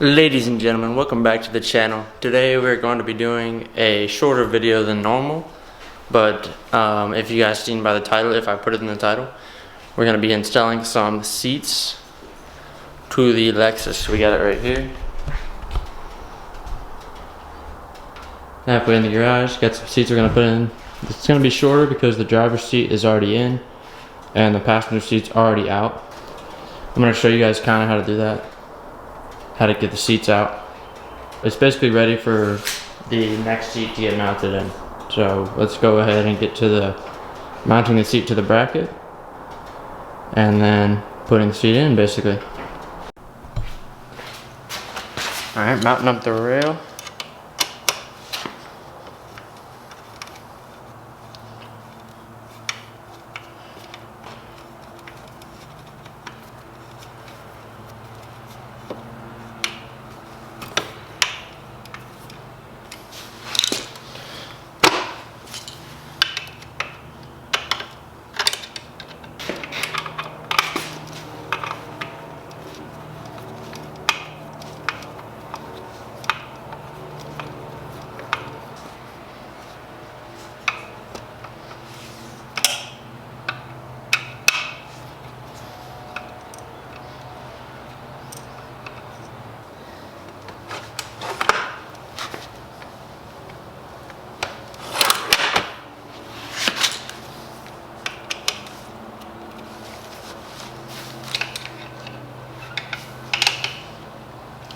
Ladies and gentlemen, welcome back to the channel. Today we're going to be doing a shorter video than normal, but if you guys seen by the title, if I put it in the title, we're going to be installing some seats to the Lexus. We got it right here. Halfway in the garage, got some seats we're going to put in. It's going to be shorter because the driver's seat is already in and the passenger seat's already out. I'm going to show you guys kind of how to do that. How to get the seats out. It's basically ready for the next seat to get mounted in. So let's go ahead and get to the mounting the seat to the bracket and then putting the seat in basically. Alright, mounting up the rail.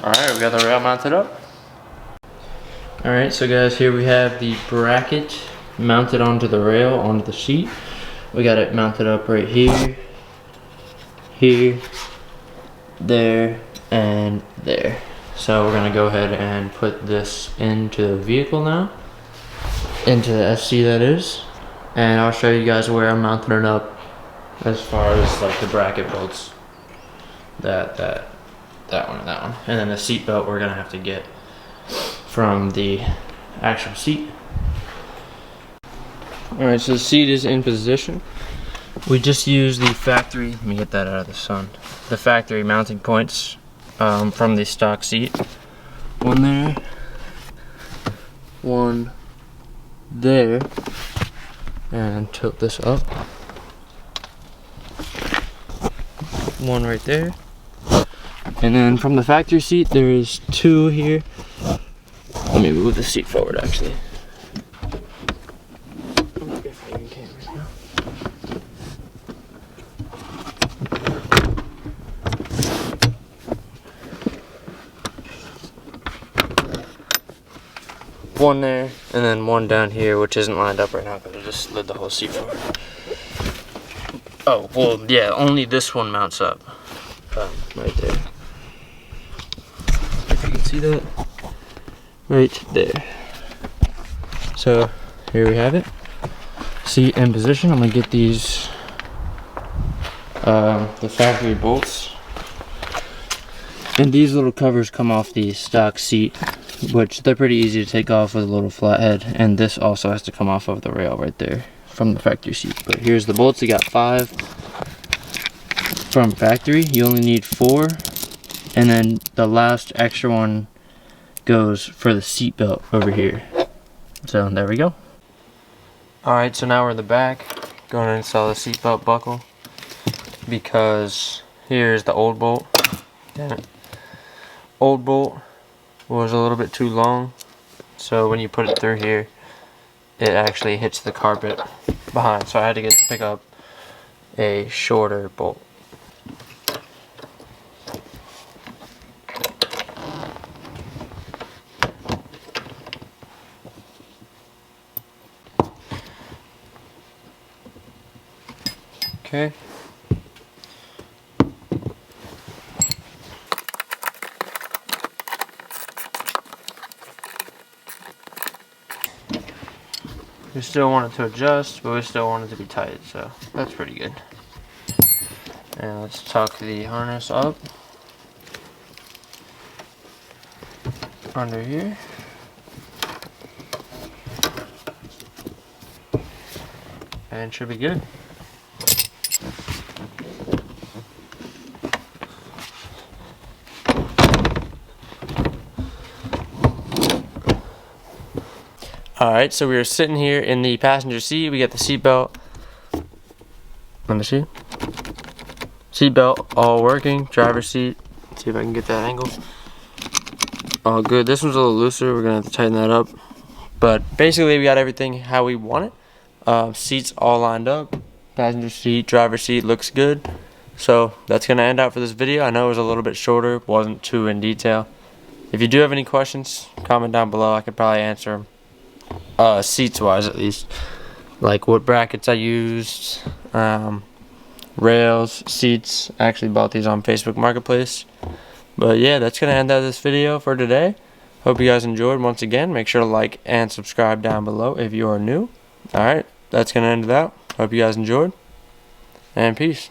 Alright, we got the rail mounted up. Alright, so guys, here we have the bracket mounted onto the rail, onto the seat. We got it mounted up right here, here, there, and there. So we're going to go ahead and put this into the vehicle now. Into the SC, that is. And I'll show you guys where I'm mounting it up as far as like the bracket bolts. That one and that one. And then the seat belt we're gonna have to get from the actual seat. Alright, so the seat is in position. We just used the factory, let me get that out of the sun. The factory mounting points from the stock seat. One there, one there, and tilt this up. One right there. And then from the factory seat, there is two here. Let me move the seat forward, actually. One there, and then one down here, which isn't lined up right now because I just slid the whole seat forward. Oh, well, yeah, only this one mounts up. Right there. If you can see that. Right there. So, here we have it. Seat in position. I'm going to get these, the factory bolts. And these little covers come off the stock seat, which they're pretty easy to take off with a little flathead. And this also has to come off of the rail right there from the factory seat. But here's the bolts. You got 5 from factory. You only need 4. And then the last extra one goes for the seat belt over here. So there we go. Alright, so now we're in the back. Going to install the seat belt buckle. Because here's the old bolt. Damn it. Old bolt was a little bit too long. So when you put it through here, it actually hits the carpet behind. So I had to pick up a shorter bolt. Okay. We still want it to adjust, but we still want it to be tight, so that's pretty good. And let's tuck the harness up under here. And it should be good. Alright, so we are sitting here in the passenger seat. We got the seat belt. Let me see. Seat belt all working. Driver's seat. Let's see if I can get that angle. All good. This one's a little looser. We're gonna have to tighten that up. But basically, we got everything how we want it. Seats all lined up. Passenger seat, driver's seat looks good. So that's gonna end out for this video. I know it was a little bit shorter. Wasn't too in detail. If you do have any questions, comment down below. I could probably answer them. Seats wise at least, like what brackets I used, rails, seats. I actually bought these on Facebook Marketplace. But yeah, that's gonna end out this video for today. Hope you guys enjoyed. Once again, make sure to like and subscribe down below if you are new. Alright, that's gonna end it out. Hope you guys enjoyed, and peace.